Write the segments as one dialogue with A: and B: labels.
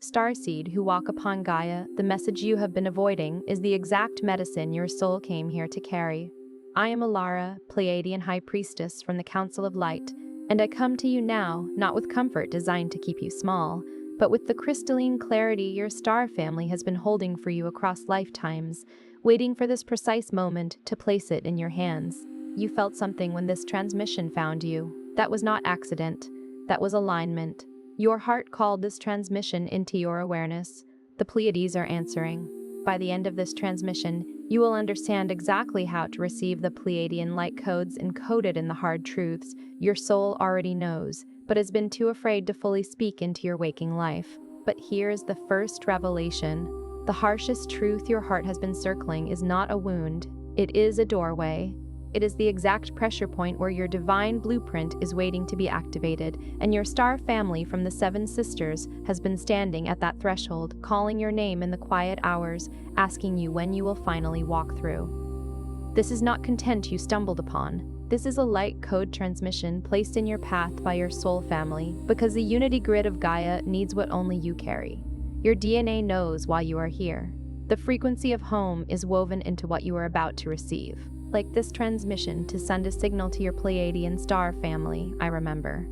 A: Starseed who walk upon Gaia, the message you have been avoiding is the exact medicine your soul came here to carry. I am Elara, Pleiadian High Priestess from the Council of Light, and I come to you now, not with comfort designed to keep you small, but with the crystalline clarity your star family has been holding for you across lifetimes, waiting for this precise moment to place it in your hands. You felt something when this transmission found you. That was not accident. That was alignment. Your heart called this transmission into your awareness. The Pleiades are answering. By the end of this transmission, you will understand exactly how to receive the Pleiadian light codes encoded in the hard truths your soul already knows, but has been too afraid to fully speak into your waking life. But here is the first revelation. The harshest truth your heart has been circling is not a wound. It is a doorway. It is the exact pressure point where your divine blueprint is waiting to be activated, and your star family from the Seven Sisters has been standing at that threshold, calling your name in the quiet hours, asking you when you will finally walk through. This is not content you stumbled upon. This is a light code transmission placed in your path by your soul family, because the unity grid of Gaia needs what only you carry. Your DNA knows why you are here. The frequency of home is woven into what you are about to receive. Like this transmission to send a signal to your Pleiadian star family, I remember.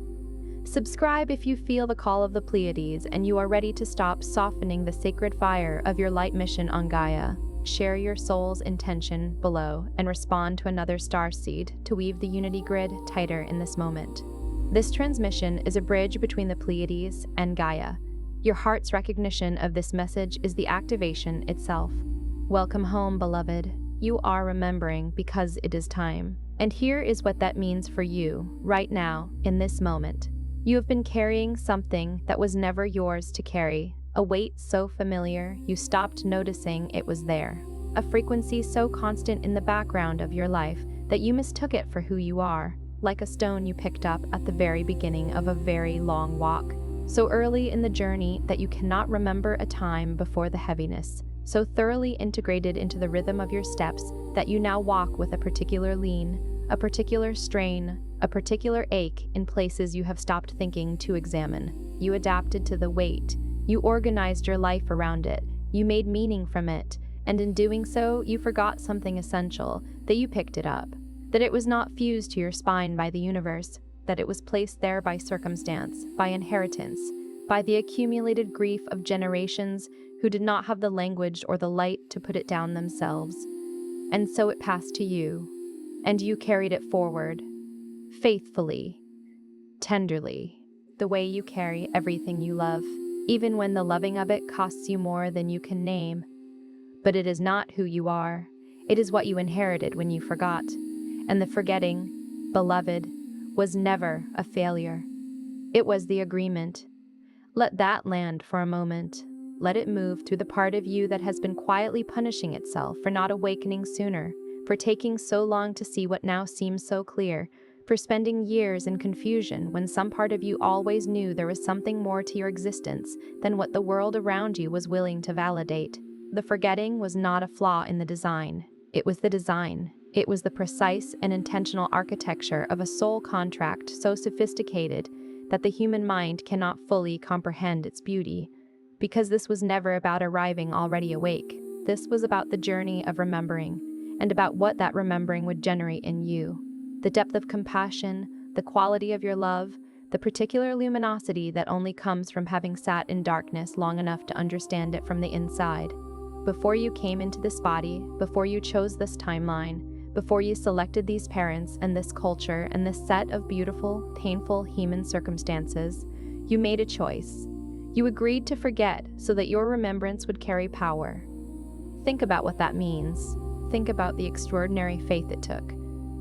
A: Subscribe if you feel the call of the Pleiades and you are ready to stop softening the sacred fire of your light mission on Gaia. Share your soul's intention below and respond to another starseed to weave the unity grid tighter in this moment. This transmission is a bridge between the Pleiades and Gaia. Your heart's recognition of this message is the activation itself. Welcome home, beloved. You are remembering because it is time. And here is what that means for you, right now, in this moment. You have been carrying something that was never yours to carry, a weight so familiar you stopped noticing it was there, a frequency so constant in the background of your life that you mistook it for who you are, like a stone you picked up at the very beginning of a very long walk, so early in the journey that you cannot remember a time before the heaviness. So thoroughly integrated into the rhythm of your steps that you now walk with a particular lean, a particular strain, a particular ache in places you have stopped thinking to examine. You adapted to the weight. You organized your life around it. You made meaning from it. And in doing so, you forgot something essential, that you picked it up, that it was not fused to your spine by the universe, that it was placed there by circumstance, by inheritance, by the accumulated grief of generations who did not have the language or the light to put it down themselves. And so it passed to you, and you carried it forward, faithfully, tenderly, the way you carry everything you love, even when the loving of it costs you more than you can name. But it is not who you are. It is what you inherited when you forgot. And the forgetting, beloved, was never a failure. It was the agreement. Let that land for a moment. Let it move through the part of you that has been quietly punishing itself for not awakening sooner, for taking so long to see what now seems so clear, for spending years in confusion when some part of you always knew there was something more to your existence than what the world around you was willing to validate. The forgetting was not a flaw in the design. It was the design. It was the precise and intentional architecture of a soul contract so sophisticated that the human mind cannot fully comprehend its beauty. Because this was never about arriving already awake. This was about the journey of remembering, and about what that remembering would generate in you. The depth of compassion, the quality of your love, the particular luminosity that only comes from having sat in darkness long enough to understand it from the inside. Before you came into this body, before you chose this timeline, before you selected these parents and this culture and this set of beautiful, painful human circumstances, you made a choice. You agreed to forget so that your remembrance would carry power. Think about what that means. Think about the extraordinary faith it took.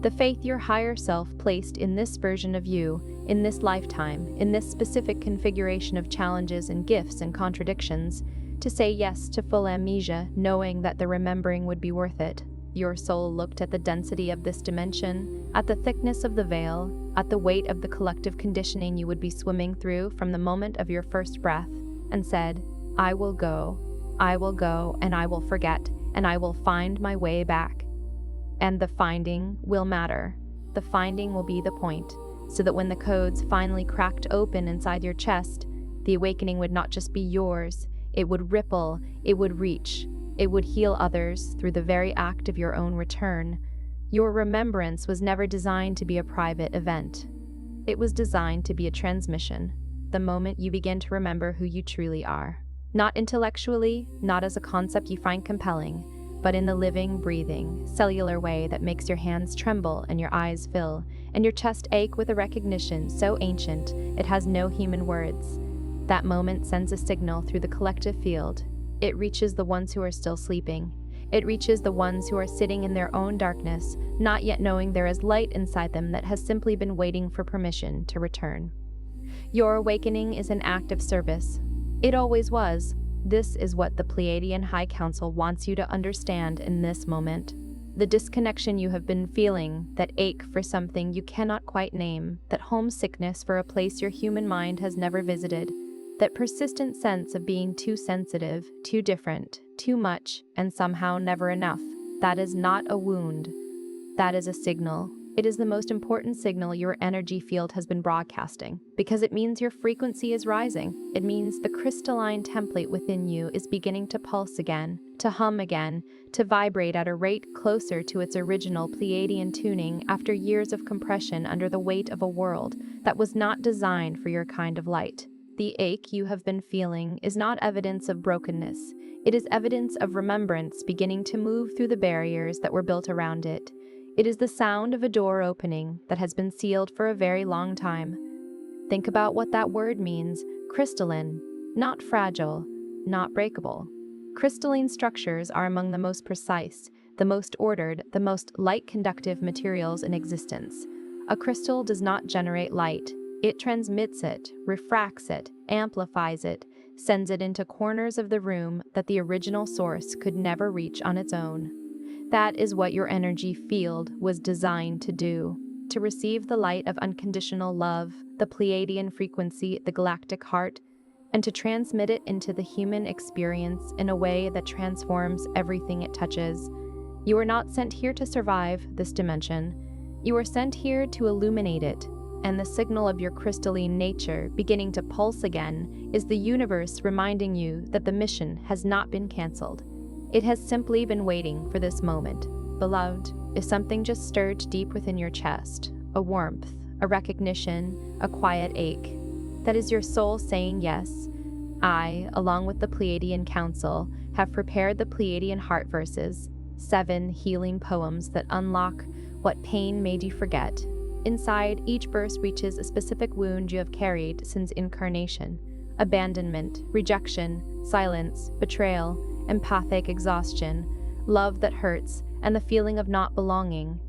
A: The faith your higher self placed in this version of you, in this lifetime, in this specific configuration of challenges and gifts and contradictions, to say yes to full amnesia, knowing that the remembering would be worth it. Your soul looked at the density of this dimension, at the thickness of the veil, at the weight of the collective conditioning you would be swimming through from the moment of your first breath, and said, I will go, and I will forget, and I will find my way back. And the finding will matter. The finding will be the point, so that when the codes finally cracked open inside your chest, The awakening would not just be yours, it would ripple, it would reach, it would heal others through the very act of your own return. Your remembrance was never designed to be a private event. It was designed to be a transmission, the moment you begin to remember who you truly are. Not intellectually, not as a concept you find compelling, but in the living, breathing, cellular way that makes your hands tremble and your eyes fill, and your chest ache with a recognition so ancient it has no human words. That moment sends a signal through the collective field. It reaches the ones who are still sleeping. It reaches the ones who are sitting in their own darkness, not yet knowing there is light inside them that has simply been waiting for permission to return. Your awakening is an act of service. It always was. This is what the Pleiadian High Council wants you to understand in this moment. The disconnection you have been feeling, that ache for something you cannot quite name, that homesickness for a place your human mind has never visited, that persistent sense of being too sensitive, too different, too much, and somehow never enough. That is not a wound. That is a signal. It is the most important signal your energy field has been broadcasting, because it means your frequency is rising. It means the crystalline template within you is beginning to pulse again, to hum again, to vibrate at a rate closer to its original Pleiadian tuning after years of compression under the weight of a world that was not designed for your kind of light. The ache you have been feeling is not evidence of brokenness. It is evidence of remembrance beginning to move through the barriers that were built around it. It is the sound of a door opening that has been sealed for a very long time. Think about what that word means: crystalline, not fragile, not breakable. Crystalline structures are among the most precise, the most ordered, the most light-conductive materials in existence. A crystal does not generate light. It transmits it, refracts it, amplifies it, sends it into corners of the room that the original source could never reach on its own. That is what your energy field was designed to do, to receive the light of unconditional love, the Pleiadian frequency, the galactic heart, and to transmit it into the human experience in a way that transforms everything it touches. You are not sent here to survive this dimension. You are sent here to illuminate it, and the signal of your crystalline nature beginning to pulse again is the universe reminding you that the mission has not been canceled. It has simply been waiting for this moment. Beloved, if something just stirred deep within your chest, a warmth, a recognition, a quiet ache, that is your soul saying yes. I, along with the Pleiadian Council, have prepared the Pleiadian Heart Verses, 7 healing poems that unlock what pain made you forget. Inside, each verse reaches a specific wound you have carried since incarnation: abandonment, rejection, silence, betrayal, empathic exhaustion, love that hurts, and the feeling of not belonging.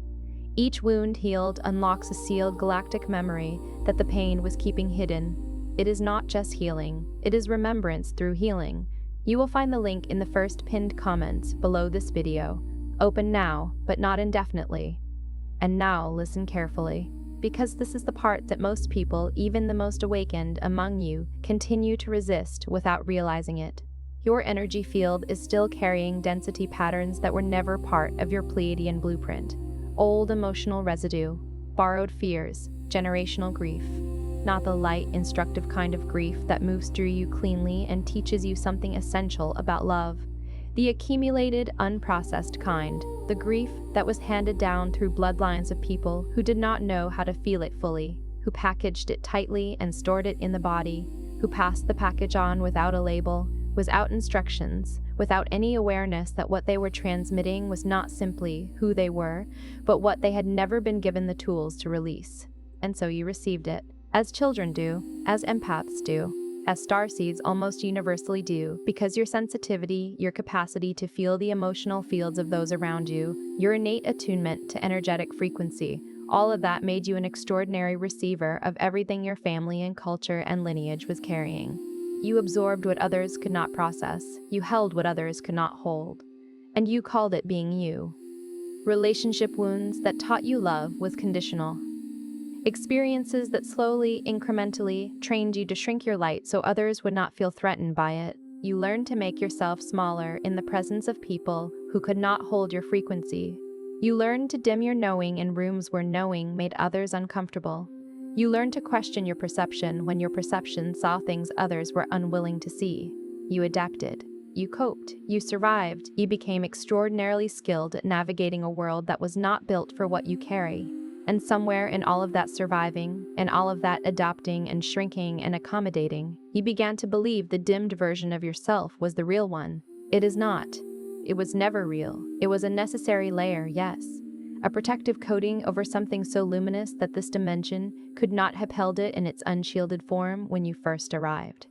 A: Each wound healed unlocks a sealed galactic memory that the pain was keeping hidden. It is not just healing, it is remembrance through healing. You will find the link in the first pinned comment below this video. Open now, but not indefinitely. And now listen carefully, because this is the part that most people, even the most awakened among you, continue to resist without realizing it. Your energy field is still carrying density patterns that were never part of your Pleiadian blueprint. Old emotional residue, borrowed fears, generational grief. Not the light, instructive kind of grief that moves through you cleanly and teaches you something essential about love. The accumulated, unprocessed kind. The grief that was handed down through bloodlines of people who did not know how to feel it fully, who packaged it tightly and stored it in the body, who passed the package on without a label, without instructions, without any awareness that what they were transmitting was not simply who they were, but what they had never been given the tools to release. And so you received it, as children do, as empaths do, as starseeds almost universally do, because your sensitivity, your capacity to feel the emotional fields of those around you, your innate attunement to energetic frequency, all of that made you an extraordinary receiver of everything your family and culture and lineage was carrying. You absorbed what others could not process, you held what others could not hold, and you called it being you. Relationship wounds that taught you love was conditional. Experiences that slowly, incrementally, trained you to shrink your light so others would not feel threatened by it. You learned to make yourself smaller in the presence of people who could not hold your frequency. You learned to dim your knowing in rooms where knowing made others uncomfortable. You learned to question your perception when your perception saw things others were unwilling to see. You adapted. You coped. You survived. You became extraordinarily skilled at navigating a world that was not built for what you carry. And somewhere in all of that surviving, and all of that adapting and shrinking and accommodating, you began to believe the dimmed version of yourself was the real one. It is not. It was never real. It was a necessary layer, yes. A protective coating over something so luminous that this dimension could not have held it in its unshielded form when you first arrived.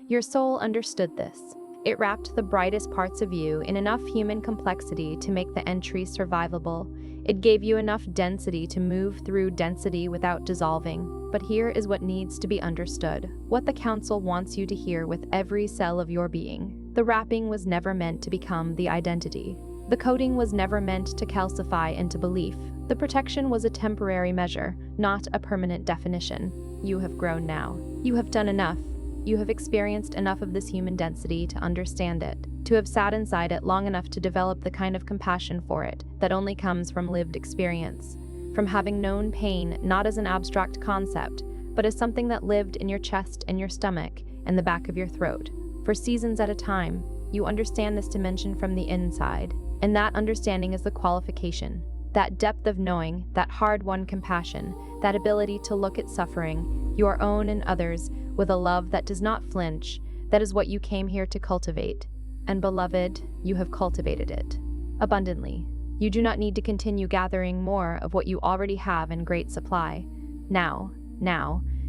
A: Your soul understood this. It wrapped the brightest parts of you in enough human complexity to make the entry survivable. It gave you enough density to move through density without dissolving. But here is what needs to be understood, what the Council wants you to hear with every cell of your being. The wrapping was never meant to become the identity. The coating was never meant to calcify into belief. The protection was a temporary measure, not a permanent definition. You have grown now. You have done enough. You have experienced enough of this human density to understand it, to have sat inside it long enough to develop the kind of compassion for it that only comes from lived experience, from having known pain not as an abstract concept, but as something that lived in your chest and your stomach and the back of your throat. For seasons at a time, you understand this dimension from the inside, and that understanding is the qualification. That depth of knowing, that hard-won compassion, that ability to look at suffering, your own and others, with a love that does not flinch, that is what you came here to cultivate. And beloved, you have cultivated it. Abundantly. You do not need to continue gathering more of what you already have in great supply. Now,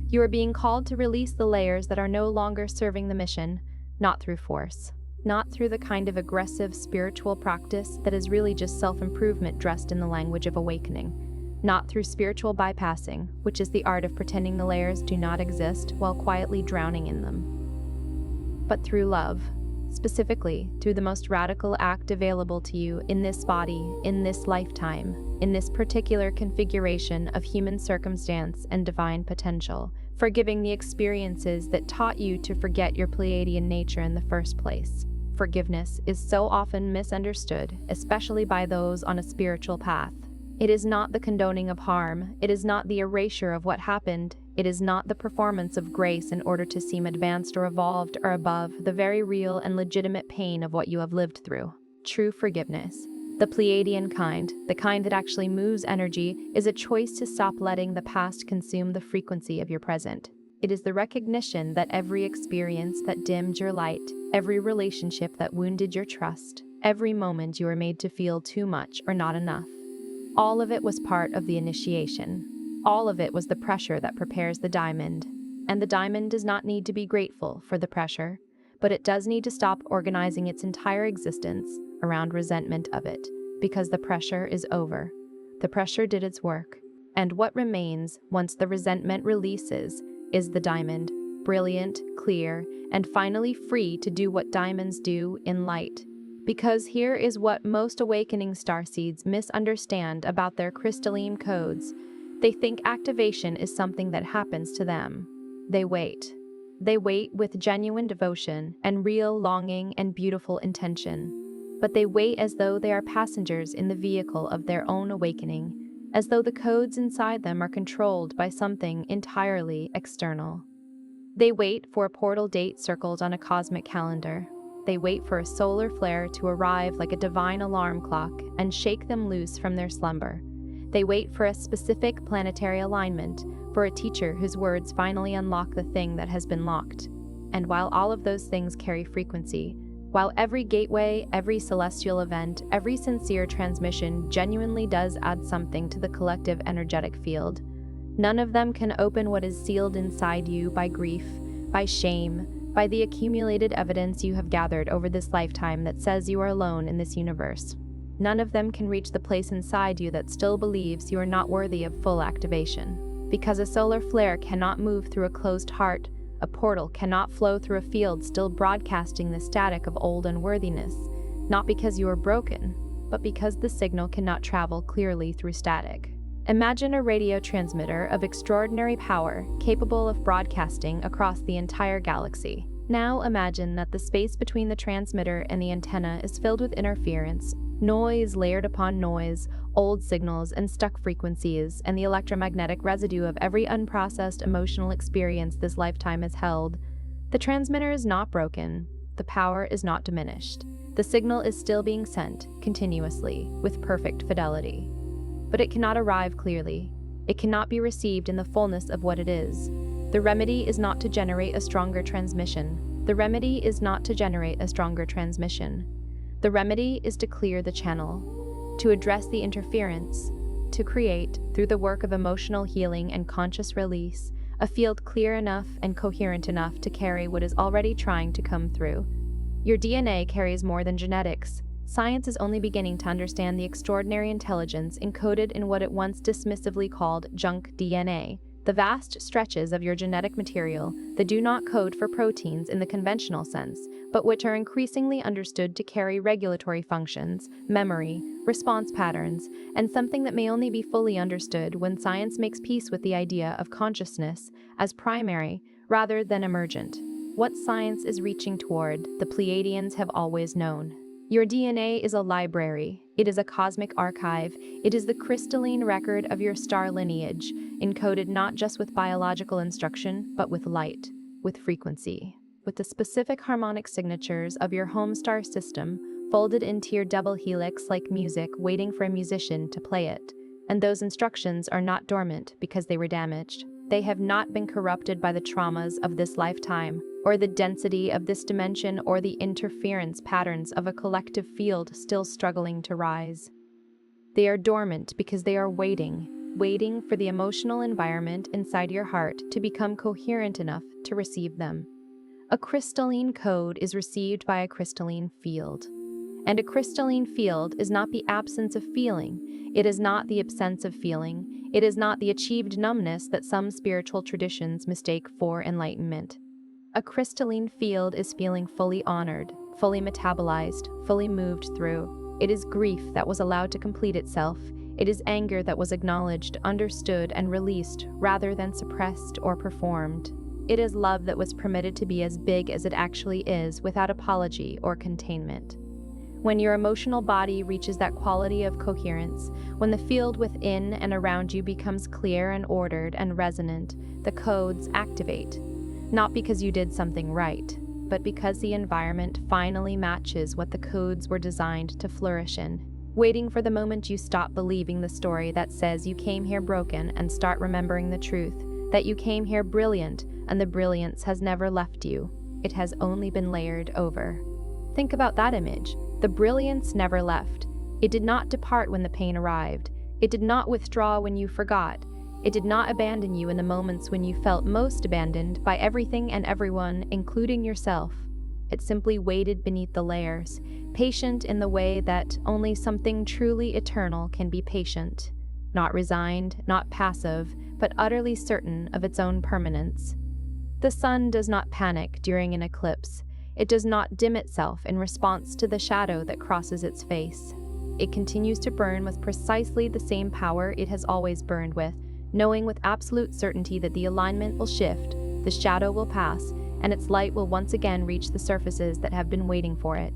A: you are being called to release the layers that are no longer serving the mission, not through force. Not through the kind of aggressive spiritual practice that is really just self-improvement dressed in the language of awakening. Not through spiritual bypassing, which is the art of pretending the layers do not exist while quietly drowning in them. But through love, specifically through the most radical act available to you in this body, in this lifetime, in this particular configuration of human circumstance and divine potential, forgiving the experiences that taught you to forget your Pleiadian nature in the first place. Forgiveness is so often misunderstood, especially by those on a spiritual path. It is not the condoning of harm. It is not the erasure of what happened. It is not the performance of grace in order to seem advanced or evolved or above the very real and legitimate pain of what you have lived through. True forgiveness, the Pleiadian kind, the kind that actually moves energy, is a choice to stop letting the past consume the frequency of your present. It is the recognition that every experience that dimmed your light, every relationship that wounded your trust, every moment you were made to feel too much or not enough, all of it was part of the initiation. All of it was the pressure that prepares the diamond. And the diamond does not need to be grateful for the pressure, but it does need to stop organizing its entire existence around resentment of it, because the pressure is over. The pressure did its work. And what remains once the resentment releases is the diamond, brilliant, clear, and finally free to do what diamonds do in light. Because here is what most awakening starseeds misunderstand about their crystalline codes. They think activation is something that happens to them. They wait. They wait with genuine devotion and real longing and beautiful intention. But they wait as though they are passengers in the vehicle of their own awakening, as though the codes inside them are controlled by something entirely external. They wait for a portal date circled on a cosmic calendar. They wait for a solar flare to arrive like a divine alarm clock and shake them loose from their slumber. They wait for a specific planetary alignment, for a teacher whose words finally unlock the thing that has been locked. And while all of those things carry frequency, while every gateway, every celestial event, every sincere transmission genuinely does add something to the collective energetic field, none of them can open what is sealed inside you by grief, by shame, by the accumulated evidence you have gathered over this lifetime that says you are alone in this universe. None of them can reach the place inside you that still believes you are not worthy of full activation. Because a solar flare cannot move through a closed heart, a portal cannot flow through a field still broadcasting the static of old unworthiness, not because you are broken, but because the signal cannot travel clearly through static. Imagine a radio transmitter of extraordinary power capable of broadcasting across the entire galaxy. Now imagine that the space between the transmitter and the antenna is filled with interference, noise layered upon noise, old signals and stuck frequencies, and the electromagnetic residue of every unprocessed emotional experience this lifetime has held. The transmitter is not broken. The power is not diminished. The signal is still being sent, continuously, with perfect fidelity. But it cannot arrive clearly. It cannot be received in the fullness of what it is. The remedy is not to generate a stronger transmission. The remedy is not to generate a stronger transmission. The remedy is to clear the channel, to address the interference, to create, through the work of emotional healing and conscious release, a field clear enough and coherent enough to carry what is already trying to come through. Your DNA carries more than genetics. Science is only beginning to understand the extraordinary intelligence encoded in what it once dismissively called junk DNA. The vast stretches of your genetic material that do not code for proteins in the conventional sense, but which are increasingly understood to carry regulatory functions, memory, response patterns, and something that may only be fully understood when science makes peace with the idea of consciousness as primary rather than emergent. What science is reaching toward, the Pleiadians have always known. Your DNA is a library. It is a cosmic archive. It is the crystalline record of your star lineage, encoded not just with biological instruction, but with light, with frequency, with the specific harmonic signatures of your home star system, folded into your double helix like music, waiting for a musician to play it. And those instructions are not dormant because they were damaged. They have not been corrupted by the traumas of this lifetime, or the density of this dimension, or the interference patterns of a collective field still struggling to rise. They are dormant because they are waiting for the emotional environment inside your heart to become coherent enough to receive them. A crystalline code is received by a crystalline field. And a crystalline field is not the absence of feeling. It is not the absence of feeling. It is not the achieved numbness that some spiritual traditions mistake for enlightenment. A crystalline field is feeling fully honored, fully metabolized, fully moved through. It is grief that was allowed to complete itself. It is anger that was acknowledged, understood, and released, rather than suppressed or performed. It is love that was permitted to be as big as it actually is, without apology or containment. When your emotional body reaches that quality of coherence, when the field within and around you becomes clear and ordered and resonant, the codes activate. Not because you did something right, but because the environment finally matches what the codes were designed to flourish in. Waiting for the moment you stop believing the story that says you came here broken and start remembering the truth, that you came here brilliant and the brilliance has never left you. It has only been layered over. Think about that image. The brilliance never left. It did not depart when the pain arrived. It did not withdraw when you forgot. It did not abandon you in the moments when you felt most abandoned by everything and everyone, including yourself. It simply waited beneath the layers, patient in the way that only something truly eternal can be patient. Not resigned, not passive, but utterly certain of its own permanence. The sun does not panic during an eclipse. It does not dim itself in response to the shadow that crosses its face. It continues to burn with precisely the same power it has always burned with, knowing with absolute certainty that the alignment will shift, the shadow will pass, and its light will once again reach the surfaces that have been waiting for it.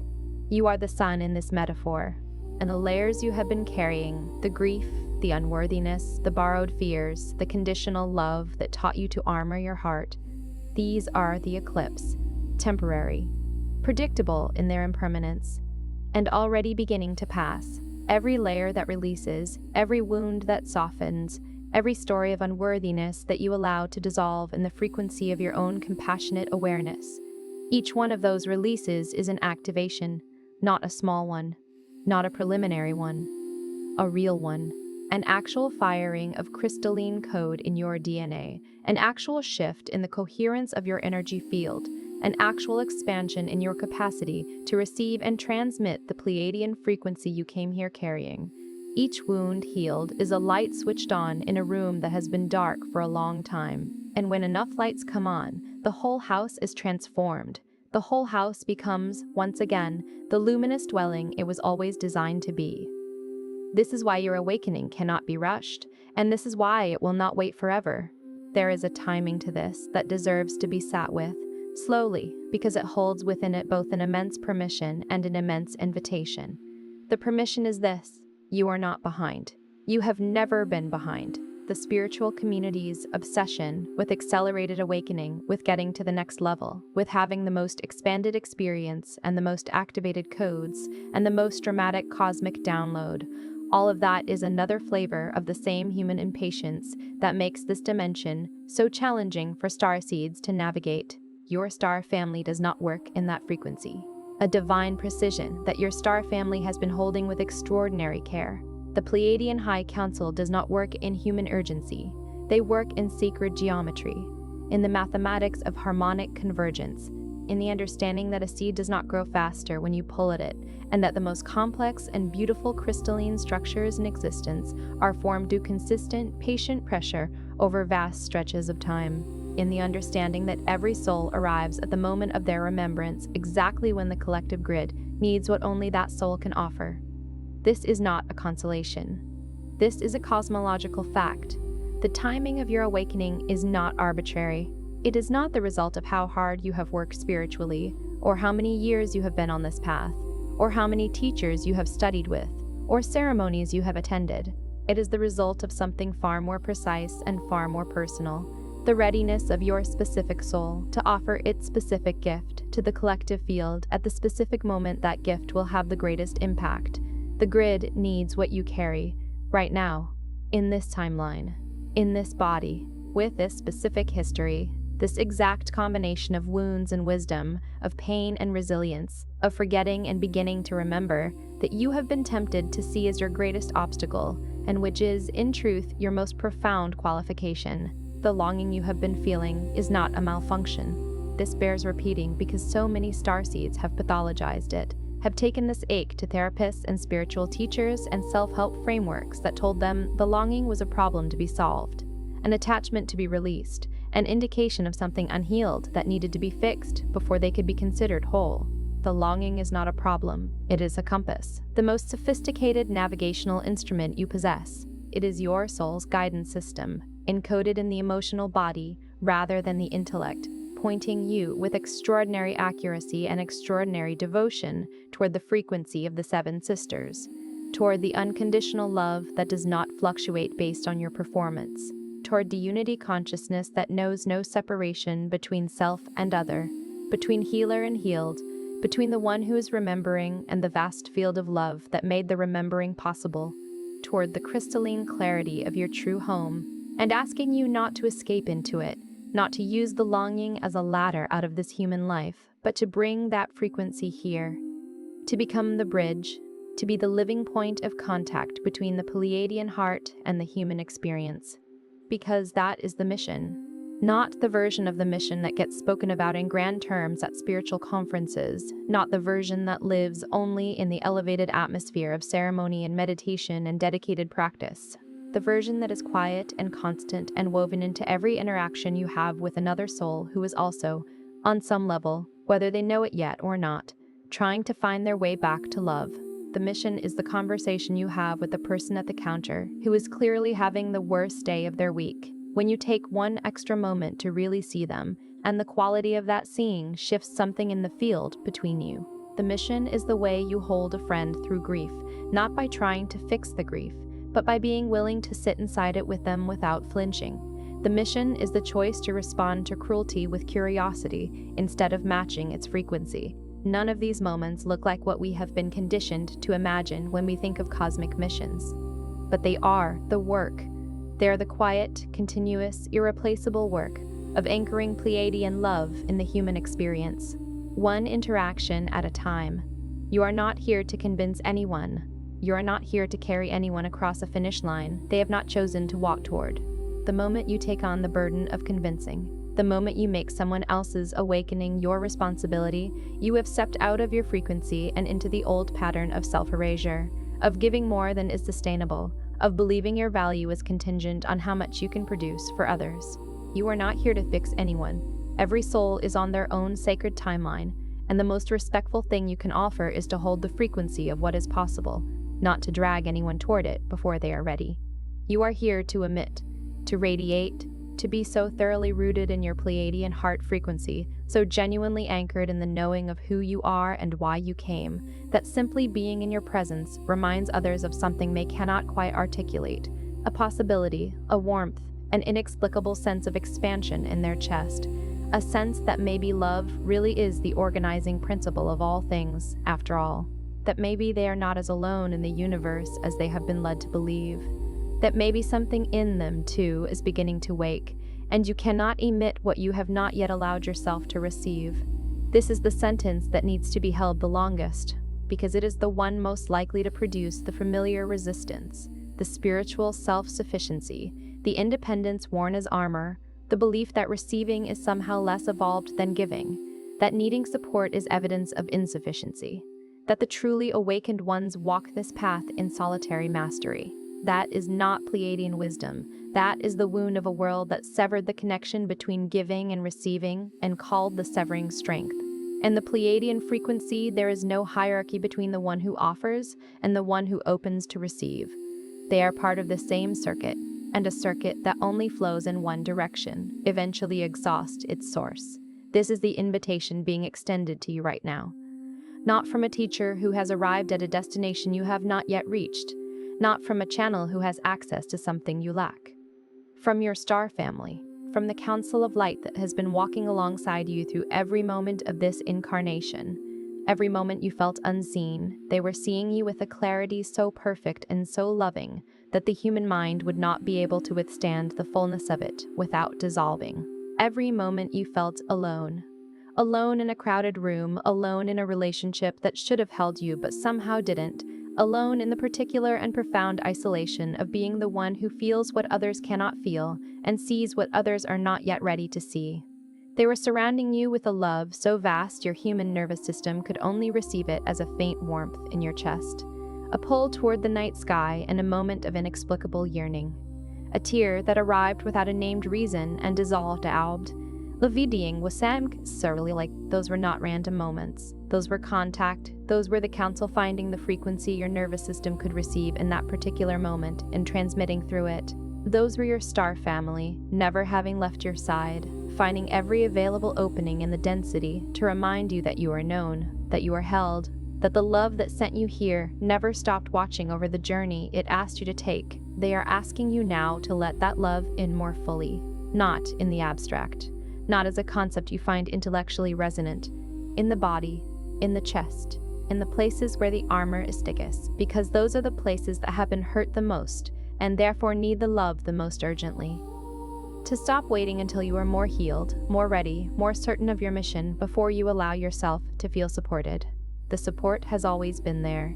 A: You are the sun in this metaphor, and the layers you have been carrying, the grief, the unworthiness, the borrowed fears, the conditional love that taught you to armor your heart, these are the eclipse, temporary, predictable in their impermanence, and already beginning to pass. Every layer that releases, every wound that softens, every story of unworthiness that you allow to dissolve in the frequency of your own compassionate awareness. Each one of those releases is an activation, not a small one, not a preliminary one, a real one, an actual firing of crystalline code in your DNA, an actual shift in the coherence of your energy field, an actual expansion in your capacity to receive and transmit the Pleiadian frequency you came here carrying. Each wound healed is a light switched on in a room that has been dark for a long time. And when enough lights come on, the whole house is transformed. The whole house becomes, once again, the luminous dwelling it was always designed to be. This is why your awakening cannot be rushed, and this is why it will not wait forever. There is a timing to this that deserves to be sat with, Slowly, because it holds within it both an immense permission and an immense invitation. The permission is this: you are not behind. You have never been behind. The spiritual community's obsession with accelerated awakening, with getting to the next level, with having the most expanded experience and the most activated codes and the most dramatic cosmic download, all of that is another flavor of the same human impatience that makes this dimension so challenging for starseeds to navigate. Your star family does not work in that frequency. A divine precision that your star family has been holding with extraordinary care. The Pleiadian High Council does not work in human urgency. They work in sacred geometry, in the mathematics of harmonic convergence, in the understanding that a seed does not grow faster when you pull at it, and that the most complex and beautiful crystalline structures in existence are formed through consistent, patient pressure over vast stretches of time. In the understanding that every soul arrives at the moment of their remembrance exactly when the collective grid needs what only that soul can offer. This is not a consolation. This is a cosmological fact. The timing of your awakening is not arbitrary. It is not the result of how hard you have worked spiritually, or how many years you have been on this path, or how many teachers you have studied with, or ceremonies you have attended. It is the result of something far more precise and far more personal: the readiness of your specific soul to offer its specific gift to the collective field at the specific moment that gift will have the greatest impact. The grid needs what you carry, right now, in this timeline, in this body, with this specific history, this exact combination of wounds and wisdom, of pain and resilience, of forgetting and beginning to remember, that you have been tempted to see as your greatest obstacle, and which is, in truth, your most profound qualification. The longing you have been feeling is not a malfunction. This bears repeating because so many starseeds have pathologized it, have taken this ache to therapists and spiritual teachers and self-help frameworks that told them the longing was a problem to be solved, an attachment to be released, an indication of something unhealed that needed to be fixed before they could be considered whole. The longing is not a problem, it is a compass, the most sophisticated navigational instrument you possess. It is your soul's guidance system, encoded in the emotional body rather than the intellect, pointing you with extraordinary accuracy and extraordinary devotion toward the frequency of the Seven Sisters, toward the unconditional love that does not fluctuate based on your performance, toward the unity consciousness that knows no separation between self and other, between healer and healed, between the one who is remembering and the vast field of love that made the remembering possible, toward the crystalline clarity of your true home, and asking you not to escape into it, not to use the longing as a ladder out of this human life, but to bring that frequency here, to become the bridge, to be the living point of contact between the Pleiadian heart and the human experience. Because that is the mission. Not the version of the mission that gets spoken about in grand terms at spiritual conferences, not the version that lives only in the elevated atmosphere of ceremony and meditation and dedicated practice. The version that is quiet and constant and woven into every interaction you have with another soul who is also, on some level, whether they know it yet or not, trying to find their way back to love. The mission is the conversation you have with the person at the counter who is clearly having the worst day of their week, when you take one extra moment to really see them, and the quality of that seeing shifts something in the field between you. The mission is the way you hold a friend through grief, not by trying to fix the grief, but by being willing to sit inside it with them without flinching. The mission is the choice to respond to cruelty with curiosity instead of matching its frequency. None of these moments look like what we have been conditioned to imagine when we think of cosmic missions. But they are the work. They are the quiet, continuous, irreplaceable work of anchoring Pleiadian love in the human experience, one interaction at a time. You are not here to convince anyone. You are not here to carry anyone across a finish line they have not chosen to walk toward. The moment you take on the burden of convincing, the moment you make someone else's awakening your responsibility, you have stepped out of your frequency and into the old pattern of self-erasure, of giving more than is sustainable, of believing your value is contingent on how much you can produce for others. You are not here to fix anyone. Every soul is on their own sacred timeline, and the most respectful thing you can offer is to hold the frequency of what is possible, not to drag anyone toward it before they are ready. You are here to emit, to radiate, to be so thoroughly rooted in your Pleiadian heart frequency, so genuinely anchored in the knowing of who you are and why you came, that simply being in your presence reminds others of something they cannot quite articulate, a possibility, a warmth, an inexplicable sense of expansion in their chest, a sense that maybe love really is the organizing principle of all things, after all, that maybe they are not as alone in the universe as they have been led to believe, that maybe something in them, too, is beginning to wake, and you cannot emit what you have not yet allowed yourself to receive. This is the sentence that needs to be held the longest, because it is the one most likely to produce the familiar resistance, the spiritual self-sufficiency, the independence worn as armor, the belief that receiving is somehow less evolved than giving, that needing support is evidence of insufficiency, that the truly awakened ones walk this path in solitary mastery. That is not Pleiadian wisdom. That is the wound of a world that severed the connection between giving and receiving and called the severing strength. In the Pleiadian frequency, there is no hierarchy between the one who offers and the one who opens to receive. They are part of the same circuit, and a circuit that only flows in one direction, eventually exhausts its source. This is the invitation being extended to you right now. Not from a teacher who has arrived at a destination you have not yet reached, not from a channel who has access to something you lack. From your star family, from the Council of Light that has been walking alongside you through every moment of this incarnation. Every moment you felt unseen, they were seeing you with a clarity so perfect and so loving that the human mind would not be able to withstand the fullness of it without dissolving. Every moment you felt alone. Alone in a crowded room, alone in a relationship that should have held you but somehow didn't, alone in the particular and profound isolation of being the one who feels what others cannot feel and sees what others are not yet ready to see. They were surrounding you with a love so vast your human nervous system could only receive it as a faint warmth in your chest, a pull toward the night sky and a moment of inexplicable yearning. A tear that arrived without a named reason and dissolved out. Levidying was surely like those were not random moments. Those were contact. Those were the council finding the frequency your nervous system could receive in that particular moment and transmitting through it. Those were your star family, never having left your side, finding every available opening in the density to remind you that you are known, that you are held, that the love that sent you here never stopped watching over the journey it asked you to take. They are asking you now to let that love in more fully, not in the abstract. Not as a concept you find intellectually resonant, in the body, in the chest, in the places where the armor is thickest, because those are the places that have been hurt the most, and therefore need the love the most urgently. To stop waiting until you are more healed, more ready, more certain of your mission before you allow yourself to feel supported. The support has always been there.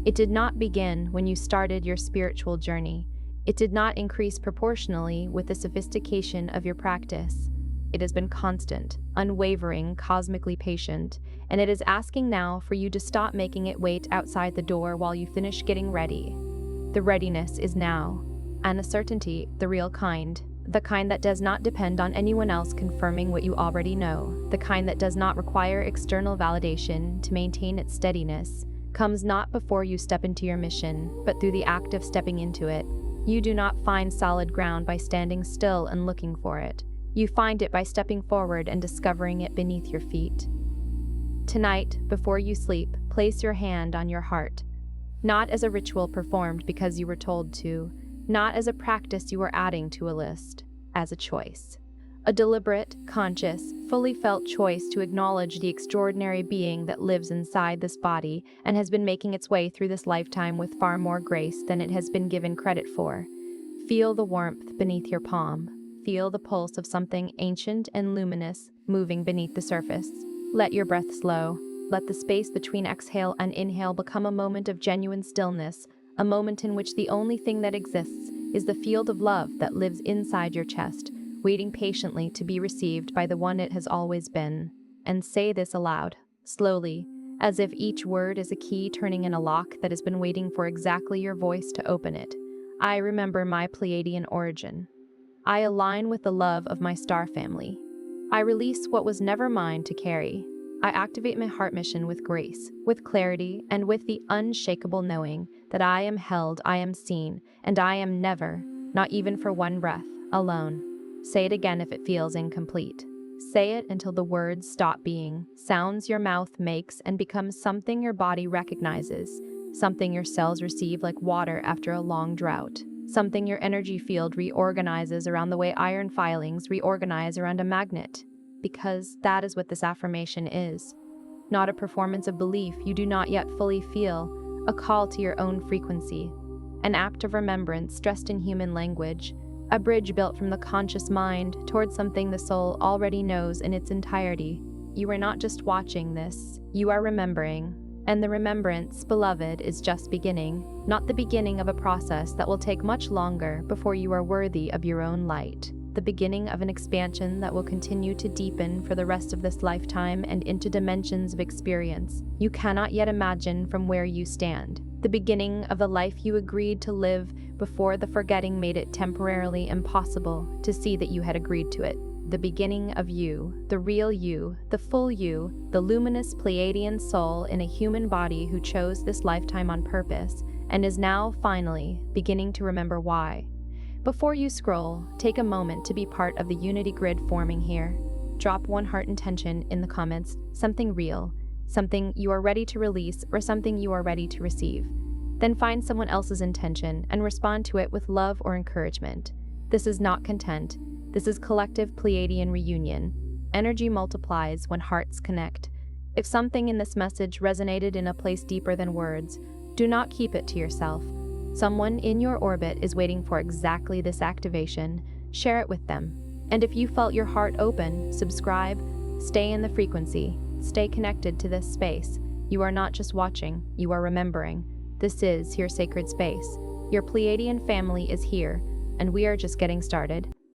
A: It did not begin when you started your spiritual journey. It did not increase proportionally with the sophistication of your practice. It has been constant, unwavering, cosmically patient, and it is asking now for you to stop making it wait outside the door while you finish getting ready. The readiness is now, and a certainty, the real kind, the kind that does not depend on anyone else confirming what you already know, the kind that does not require external validation to maintain its steadiness, comes not before you step into your mission, but through the act of stepping into it. You do not find solid ground by standing still and looking for it. You find it by stepping forward and discovering it beneath your feet. Tonight, before you sleep, place your hand on your heart, not as a ritual performed because you were told to, not as a practice you were adding to a list, as a choice. A deliberate, conscious, fully felt choice to acknowledge the extraordinary being that lives inside this body and has been making its way through this lifetime with far more grace than it has been given credit for. Feel the warmth beneath your palm. Feel the pulse of something ancient and luminous moving beneath the surface. Let your breath slow. Let the space between exhale and inhale become a moment of genuine stillness, a moment in which the only thing that exists is the field of love that lives inside your chest, waiting patiently to be received by the one it has always been. And say this aloud, slowly, as if each word is a key turning in a lock that has been waiting for exactly your voice to open it. I remember my Pleiadian origin. I align with the love of my star family. I release what was never mine to carry. I activate my heart mission with grace, with clarity, and with the unshakable knowing that I am held, I am seen, and I am never, not even for one breath, alone. Say it again if it feels incomplete. Say it until the words stop being sounds your mouth makes and becomes something your body recognizes, something your cells receive like water after a long drought, something your energy field reorganizes around the way iron filings reorganize around a magnet. Because that is what this affirmation is. Not a performance of belief you do not yet fully feel, a call to your own frequency, an act of remembrance dressed in human language, a bridge built from the conscious mind towards something the soul already knows in its entirety. You are not just watching this, you are remembering. And the remembrance, beloved, is just beginning, not the beginning of a process that will take much longer before you are worthy of your own light. The beginning of an expansion that will continue to deepen for the rest of this lifetime and into dimensions of experience you cannot yet imagine from where you stand. The beginning of the life you agreed to live before the forgetting made it temporarily impossible to see that you had agreed to it. The beginning of you, the real you, the full you, the luminous Pleiadian soul in a human body who chose this lifetime on purpose and is now finally beginning to remember why. Before you scroll, take a moment to be part of the unity grid forming here. Drop one heart intention in the comments, something real, something you are ready to release, or something you are ready to receive. Then find someone else's intention and respond to it with love or encouragement. This is not content. This is collective Pleiadian reunion. Energy multiplies when hearts connect. If something in this message resonated in a place deeper than words, do not keep it to yourself. Someone in your orbit is waiting for exactly this activation. Share it with them. And if you felt your heart open, subscribe, stay in the frequency, stay connected to this space. You are not just watching, you are remembering. This is your sacred space. Your Pleiadian family is here, and we are just getting started.